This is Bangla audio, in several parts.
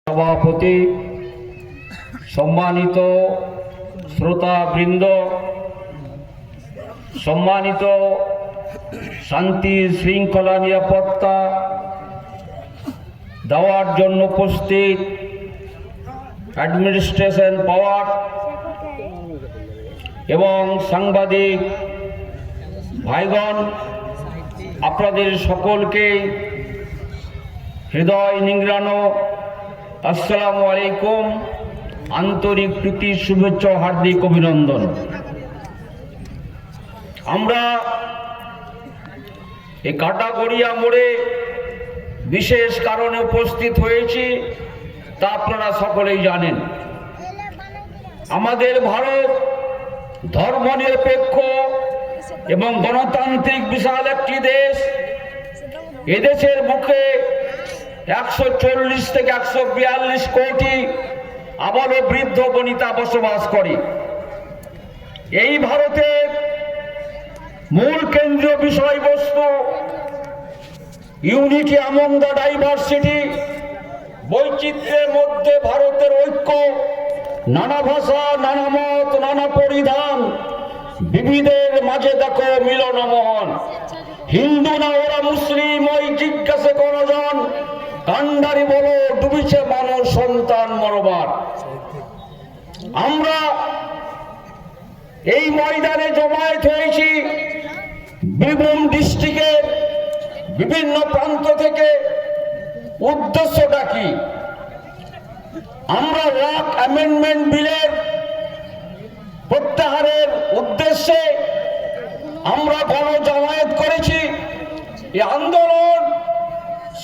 সভাপতি, সম্মানিত শ্রোতাবৃন্দ, সম্মানিত শান্তি শৃঙ্খলা নিরাপত্তা দেওয়ার জন্য উপস্থিত অ্যাডমিনিস্ট্রেশন পাওয়ার এবং সাংবাদিক ভাইগণ, আপনাদের সকলকে হৃদয় নিংড়ানো আসসালামু আলাইকুম, আন্তরিক প্রীতি, শুভেচ্ছা, হার্দিক অভিনন্দন। আমরা এই কাটাগড়িয়া মোড়ে বিশেষ কারণে উপস্থিত হয়েছি, তা আপনারা সকলেই জানেন। আমাদের ভারত ধর্মনিরপেক্ষ এবং গণতান্ত্রিক বিশাল একটি দেশ। এদেশের বুকে 140 থেকে 142 কোটি আবালক বৃদ্ধ বনিতা বসবাস করে। এই ভারতের মূল কেন্দ্রীয় বিষয়বস্তু ইউনিটি অ্যামং দ্য ডাইভার্সিটি, বৈচিত্র্যের মধ্যে ভারতের ঐক্য, নানা ভাষা, নানা মত, নানা পরিধান, বিবিধের মাঝে দেখো মিলন মহন। হিন্দু না ওরা মুসলিম, ওই জিজ্ঞাসে কোনজন, কান্ডারি বলো ডুবিছে মানুষ সন্তান মরবার। আমরা এই ময়দানে জমায়েত হয়েছি বীরভূম ডিস্ট্রিক্টের বিভিন্ন প্রান্ত থেকে। উদ্দেশ্যটা কি? আমরা ওয়াকফ অ্যামেন্ডমেন্ট বিলের প্রত্যাহারের উদ্দেশ্যে আমরা গণজমায়েত করেছি। এই আন্দোলন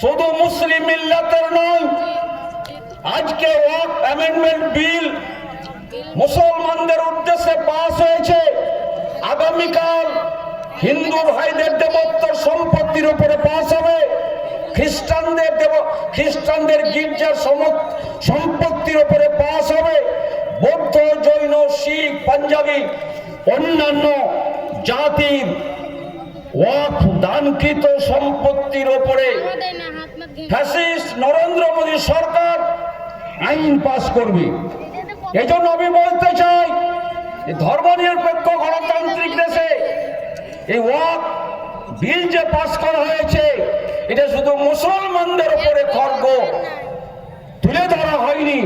শুধু মুসলিম মিল্লাতের নয়। আজকে ওয়াকফ অ্যামেন্ডমেন্ট বিল মুসলমানদের উদ্দেশ্যে পাস হয়েছে। আগামীকাল হিন্দু ভাইদের দেবোত্তর সম্পত্তির উপরে পাস হবে, খ্রিস্টানদের গির্জার সম্পত্তির উপরে পাস হবে, বৌদ্ধ, জৈন, শিখ, পাঞ্জাবি, অন্যান্য জাতির ওয়াকফ দানকৃত সম্পত্তির উপরে ফ্যাসিস্ট নরেন্দ্র মোদী সরকার আইন পাস করবে। এই জন্য আমি বলতে চাই, ধর্মনিরপেক্ষ গণতান্ত্রিক দেশে এই ওয়াকফ বিল যে পাস করা হয়েছে, এটা শুধু মুসলমানদের উপরে খড়গ তুলে ধরা হয়নি।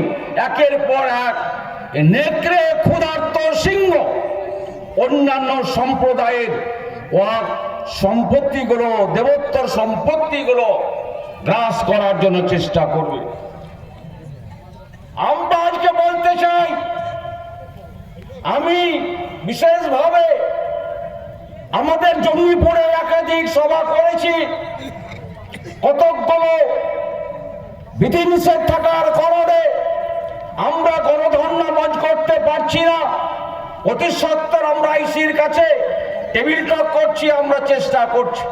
একের পর এক নেকড়ে ক্ষুধার্ত সিংহ অন্যান্য সম্প্রদায়ের ওয়াকফ সম্পত্তিগুলো, দেবোত্তর সম্পত্তিগুলো গ্রাস করার জন্য চেষ্টা করবে। আমরা আজকে বলতে চাই, আমি বিশেষভাবে আমাদের জঙ্গিপুরে একাধিক সভা করেছি। কতকগুলো বিধিনিষেধ থাকার কারণে আমরা গণধর্ণা মঞ্চ করতে পারছি না। অতি সত্বর আমরা আইসির কাছে টেবিল টক করছি, আমরা চেষ্টা করছি।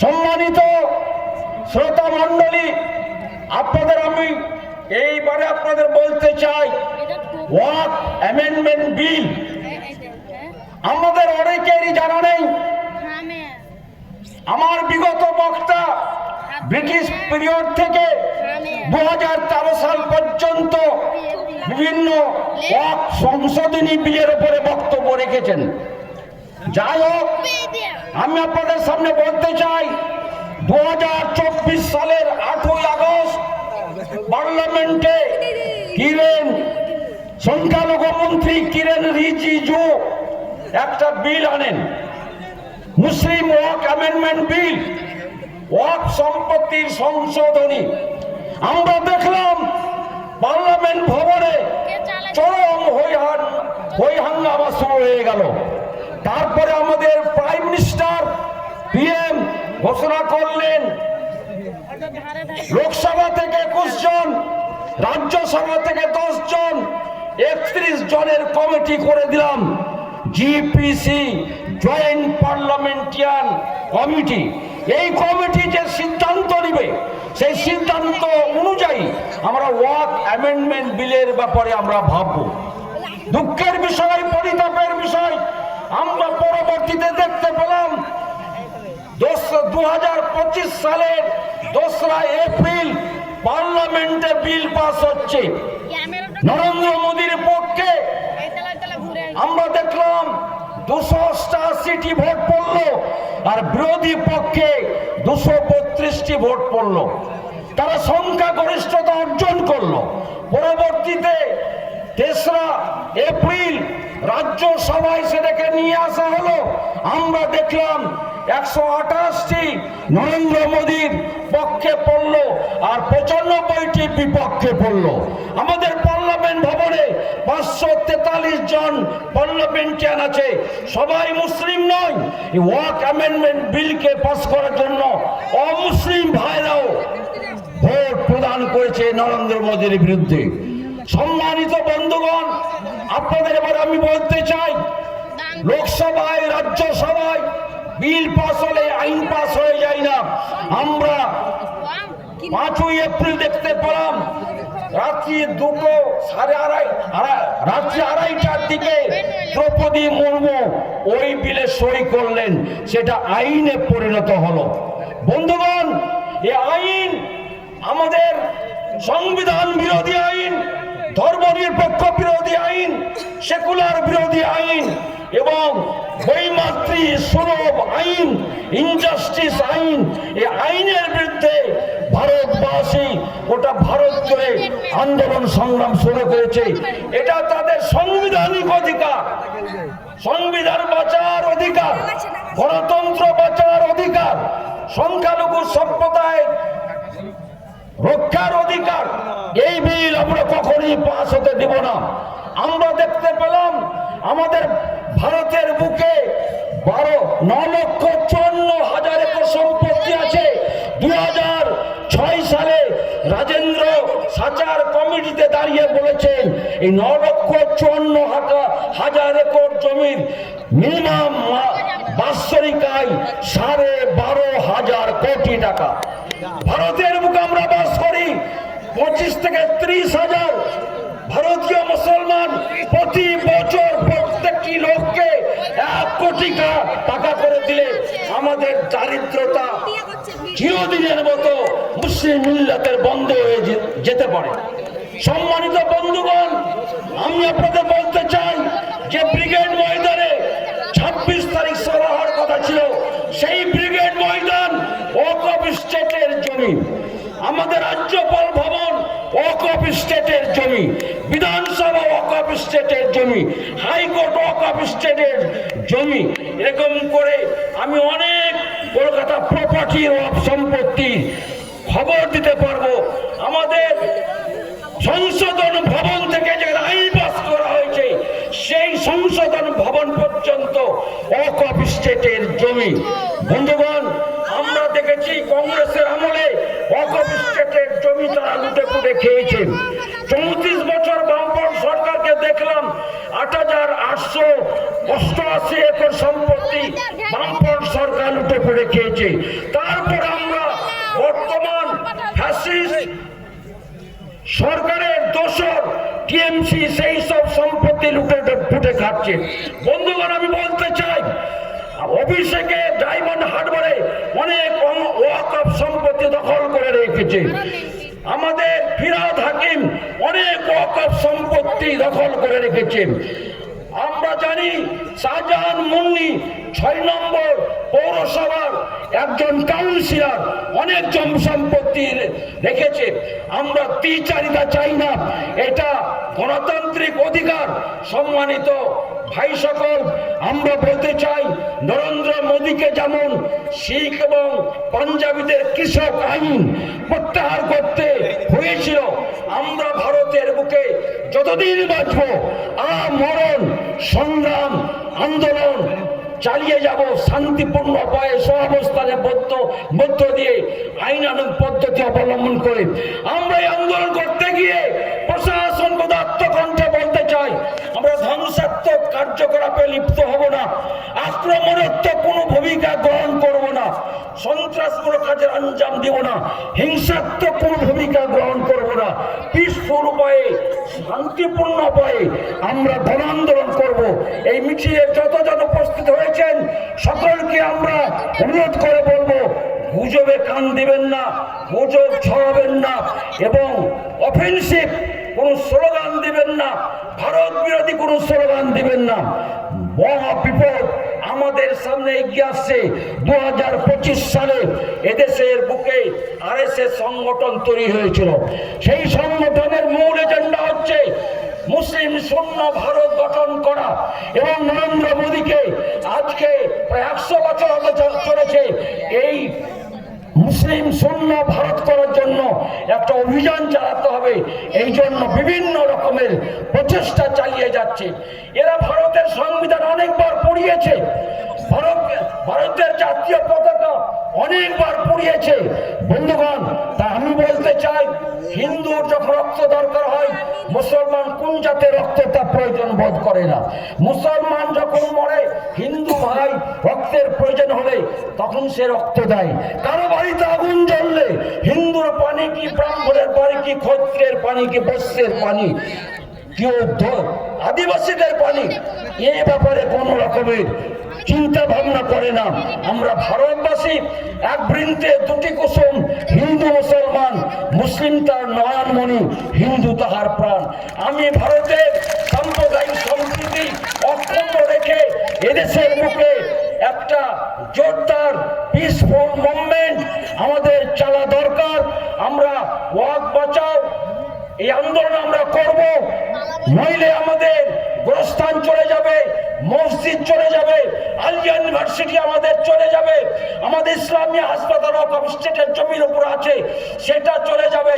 সম্মানিত শ্রোতা মণ্ডলী, আপনাদের আমি এইবারে আপনাদের বলতে চাই, ওয়াকফ অ্যামেন্ডমেন্ট বিল আমাদের অনেকেরই জানা নেই। আমার বিগত বক্তা ব্রিটিশ পিরিয়ড থেকে 2013 সাল পর্যন্ত বিভিন্ন ওয়াকফ সংশোধনী বিলের উপরে বক্তব্য রেখেছেন। যাই হোক, আমি আপনাদের সামনে বলতে চাই, 2024 সালের 8ই আগস্ট পার্লামেন্টে সংখ্যালঘু মন্ত্রী কিরেন রিজিজু একটা বিল আনেন, মুসলিম ওয়াকফ অ্যামেন্ডমেন্ট বিল, ওয়াকফ সম্পত্তির সংশোধনী। আমরা দেখলাম পার্লামেন্ট ভবনে চরম হই হাঙ্গামা শুরু হয়ে গেল। তারপরে আমাদের প্রাইম মিনিস্টার, পিএম ঘোষণা করলেন লোকসভা থেকে 21 জন, রাজ্যসভা থেকে 10 জন, 31 জনের কমিটি করে দিলাম, জিপিসি, জয়েন্ট পার্লামেন্টারিয়ান কমিটি। এই কমিটি যে সিদ্ধান্ত নিবে, সেই সিদ্ধান্ত অনুযায়ী আমরা ওয়াকফ অ্যামেন্ডমেন্ট বিলের ব্যাপারে আমরা ভাবব। দুঃখের বিষয়, পরিতাপের বিষয়, আমরা পরবর্তীতে দেখতে পেলাম 2025 সালের 2রা এপ্রিল পার্লামেন্টে বিল পাস হচ্ছে। নরেন্দ্র মোদীর পক্ষে আমরা দেখলাম 288টি ভোট পড়লো, আর বিরোধী পক্ষে 232টি ভোট পড়লো। তারা সংখ্যাগরিষ্ঠতা অর্জন করলো। পরবর্তীতে 3রা এপ্রিল রাজ্যসভায় সেটাকে নিয়ে আসা হলো। আমরা দেখলাম 128টি নরেন্দ্র মোদীর পক্ষে পড়লো আর 95টি বিপক্ষে পড়লো। আমাদের পার্লামেন্ট ভবনে 543 জন পার্লামেন্টারিয়ান আছে, সবাই মুসলিম নয়। এই ওয়াক অ্যামেন্ডমেন্ট বিলকে পাস করার জন্য অমুসলিম ভাইরাও ভোট প্রদান করেছে নরেন্দ্র মোদীর বিরুদ্ধে। সম্মানিত বন্ধুগণ, আপনাদের এবার আমি বলতে চাই, লোকসভায় রাজ্যসভায় বিল পাস হলে আইন পাস হয়ে যায় না। আমরা 5ই এপ্রিল দেখতে পেলাম রাত্রি 2:30টার দিকে দ্রৌপদী মুর্মু ওই বিলে সই করলেন, সেটা আইনে পরিণত হলো। বন্ধুগণ, এই আইন আমাদের সংবিধান বিরোধী আইন, ধর্মনিরপেক্ষ বিরোধী আইন, সেকুলার বিরোধী আইন এবং বৈমাতৃ সুলভ আইন, ইনজাস্টিস আইন। এই আইনের বিরুদ্ধে ভারতবাসী গোটা ভারত জুড়ে আন্দোলন সংগ্রাম শুরু করেছে। এটা তাদের সাংবিধানিক অধিকার, সংবিধান বাঁচার অধিকার, গণতন্ত্র বাঁচার অধিকার, সংখ্যালঘু সম্প্রদায় রক্ষার অধিকার। এই বিল আমরা কখনই পাস হতে দেব না। আমরা দেখতে পেলাম আমাদের ভারতের বুকে 9,54,000 একর সম্পত্তি আছে। 2006 সালে রাজেন্দ্র সাচার কমিটিতে দাঁড়িয়ে বলেছেন এই 9,54,000 একর জমির মিনিমাম বাৎসরিক আয় 12,500 কোটি টাকা। ভারতের বুকে আমরা বাস করি 25 থেকে 30,000 ভারতীয় মুসলমান প্রতি বছর প্রত্যেকটি লোককে 1 কোটি টাকা করে দিলে আমাদের দারিদ্রতা চিরদিনের মতো মুসলিম মিল্লাতের বন্ধ হয়ে যেতে পারে। সম্মানিত বন্ধুগণ, আমি আপনাদের বলতে চাই যে ব্রিগেড ময়দানে 26 তারিখ সভা হওয়ার কথা ছিল, সেই ব্রিগেড ময়দান ওয়াকফ স্টেটের জমি। আমাদের রাজ্যপাল ভবন ওয়াকফ স্টেটের জমি, বিধানসভা ওয়াকফ স্টেটের জমি, হাইকোর্ট ওয়াকফ স্টেটের জমি। এরকম করে আমি অনেক কলকাতা প্রপার্টি ওয়াকফ সম্পত্তি খবর দিতে পারবো। আমাদের সংশোধন ভবন থেকে যে আইন পাস করা হয়েছে, সেই সংশোধন ভবন পর্যন্ত ওয়াকফ স্টেটের জমি। বন্ধুগণ, আমরা দেখেছি কংগ্রেসের আমলে ওয়াকফ স্টেটের জমি তারা লুটে পুটে খেয়েছেন। 34 বছর বামপন্থী সরকারকে দেখলাম 8,888 একর সম্পত্তি বামপন্থী সরকার লুটে পুটে খেয়েছে। তারপর আমরা বর্তমান ফ্যাসিস্ট সরকারের দোসর টিএমসি সেই সব সম্পত্তি লুটে পুটে খাচ্ছে। বন্ধুগণ, আমি বলতে চাই, অভিষেকে ডায়মন্ড হারবারে অনেক ওয়াকফ সম্পত্তি দখল করে রেখেছে। আমাদের ফিরহাদ হাকিম অনেক ওয়াকফ সম্পত্তি দখল করে রেখেছেন। আমরা জানি শাহজাহান মুন্নি 6 নম্বর পৌরসভার একজন কাউন্সিলর অনেক জমি সম্পত্তি রেখেছে। আমরা দ্বিচারিতা চাই না, এটা গণতান্ত্রিক অধিকার। সম্মানিত ভাই সকল, আমরা বলতে চাই, নরেন্দ্র মোদীকে যেমন শিখ এবং পাঞ্জাবিদের কৃষক আইন প্রত্যাহার করতে হয়েছিল, আমরা ভারতের বুকে যতদিন বাঁচব আমরণ সংগ্রাম আন্দোলন চালিয়ে যাব শান্তিপূর্ণ উপায়ে, সহাবস্থানের মধ্য দিয়ে আইনানুগ পদ্ধতি অবলম্বন করে। আমরা এই আন্দোলন করতে গিয়ে প্রশাসন আত্মকণ্ঠে বলতে চাই, আমরা ধ্বংসাত্মক কার্যকলাপে লিপ্ত হব না, আক্রমণাত্মক কোনো ভূমিকা গ্রহণ করব না, সন্ত্রাসমূলক কাজের আঞ্জাম দিব না, হিংসাত্মক কোনো ভূমিকা গ্রহণ করব না। পিসফুল উপায়ে, শান্তিপূর্ণ উপায়ে আমরা গণ আন্দোলন করব। এই মিছিলে যতজন উপস্থিত হয়েছেন সকলকে আমরা অনুরোধ করে বলবো, গুজবে কান দিবেন না, গুজব ছড়াবেন না এবং অফেন্সিভ কোনো স্লোগান দিবেন না, ভারত বিরোধী কোনো স্লোগান দিবেন না। মহা বিপদ আমাদের সামনে এগিয়ে আসছে। 2025 সালে এদেশের বুকে আরএসএস সংগঠন তৈরি হয়েছিল। সেই সংগঠনের মূল এজেন্ডা হচ্ছে মুসলিম শূন্য ভারত গঠন করা এবং নরেন্দ্র মোদীকে আজকে প্রায় 100 বছর হতে চলেছে এই মুসলিম শূন্য ভারত করার জন্য একটা অভিযান চালাতে হবে। এই জন্য বিভিন্ন রকমের প্রচেষ্টা চালিয়ে যাচ্ছে। এরা ভারতের সংবিধান অনেকবার পুড়িয়েছে, ভারতের জাতীয় পতাকা অনেকবার পুড়িয়েছে। বন্ধুগণ, তা আমি বলতে চাই, হিন্দুর যখন রক্ত দরকার হয়, মুসলমান কোন জাতের রক্ত তা প্রয়োজন বোধ করে না। মুসলমান যখন মরে, হিন্দু ভাই রক্তের প্রয়োজন হলে তখন সে রক্ত দেয়। কারো বাড়িতে আগুন জ্বললে হিন্দুর পানি কি, ব্রাহ্মণের পানি কি, ক্ষত্রিয়ের পানি কি, বৈশ্যের পানি, কেউ আদিবাসীদের পানি, এ ব্যাপারে কোন রকমের চিন্তা ভাবনা করে না। আমরা ভারতবাসী এক বৃন্তে দুটি কুসুম, হিন্দু মুসলমান, মুসলিম তার নয়নমণি, হিন্দু তাহার প্রাণ। আমি ভারতের সাম্প্রদায়িক সম্প্রীতি অক্ষুণ্ণ রেখে এদেশের বুকে একটা জোরদার পিসফুল মুভমেন্ট আমাদের চালা দরকার। আমরা ওয়াক বাঁচাও এই আন্দোলন আমরা করব, নইলে আমাদের গোরস্থান চলে যাবে, মসজিদ চলে যাবে, আলিয়া ইউনিভার্সিটি আমাদের চলে যাবে, আমাদের ইসলামী হাসপাতাল অফ স্টেটের জমির উপর আছে সেটা চলে যাবে,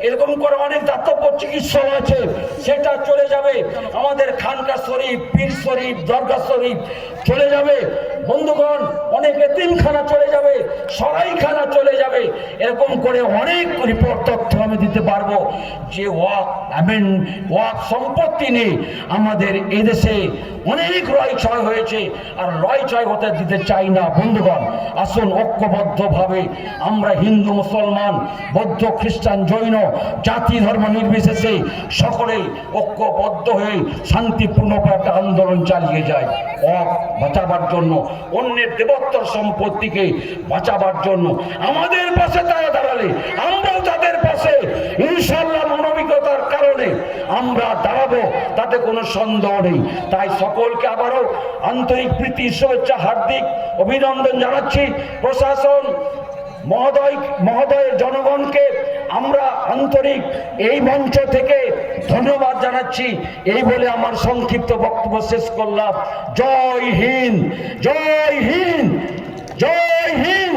এরকম করে অনেক দাতব্য চিকিৎসা আছে সেটা চলে যাবে, আমাদের খানকা শরীফ, পীর শরীফ, দরগা শরীফ চলে যাবে। বন্ধুগণ, অনেক এতিমখানা চলে যাবে, সরাইখানা চলে যাবে। এরকম করে অনেক রিপোর্ট তথ্য আমি দিতে পারবো যে ওয়াক সম্পত্তি নিয়ে আমাদের এদেশে অনেক রয় ছয় হয়েছে, আর রয় ছয় হতে দিতে চাই না। বন্ধুগণ, আসুন ঐক্যবদ্ধভাবে আমরা হিন্দু, মুসলমান, বৌদ্ধ, খ্রিস্টান, জৈন, জাতি ধর্ম নির্বিশেষে সকলেই ঐক্যবদ্ধ হয়ে শান্তিপূর্ণ একটা আন্দোলন চালিয়ে যায় ওয়াক বাঁচাবার জন্য, অন্যের দেবত্বর সম্পত্তিকে বাঁচাবার জন্য। আমাদের পাশে তারা দাঁড়ালে আমরাও তাদের পাশে ইনশাআল্লাহ মানবিকতার কারণে আমরা দাঁড়াবো, তাতে কোনো সন্দেহ নেই। তাই সকলকে আবারও আন্তরিক প্রীতি, শুভেচ্ছা, হার্দিক অভিনন্দন জানাচ্ছি। প্রশাসন মহোদয়ের জনগণকে আমরা আন্তরিক এই মঞ্চ থেকে ধন্যবাদ জানাচ্ছি। এই বলে আমার সংক্ষিপ্ত বক্তব্য শেষ করলাম। জয় হিন্দ, জয় হিন্দ, জয় হিন্দ।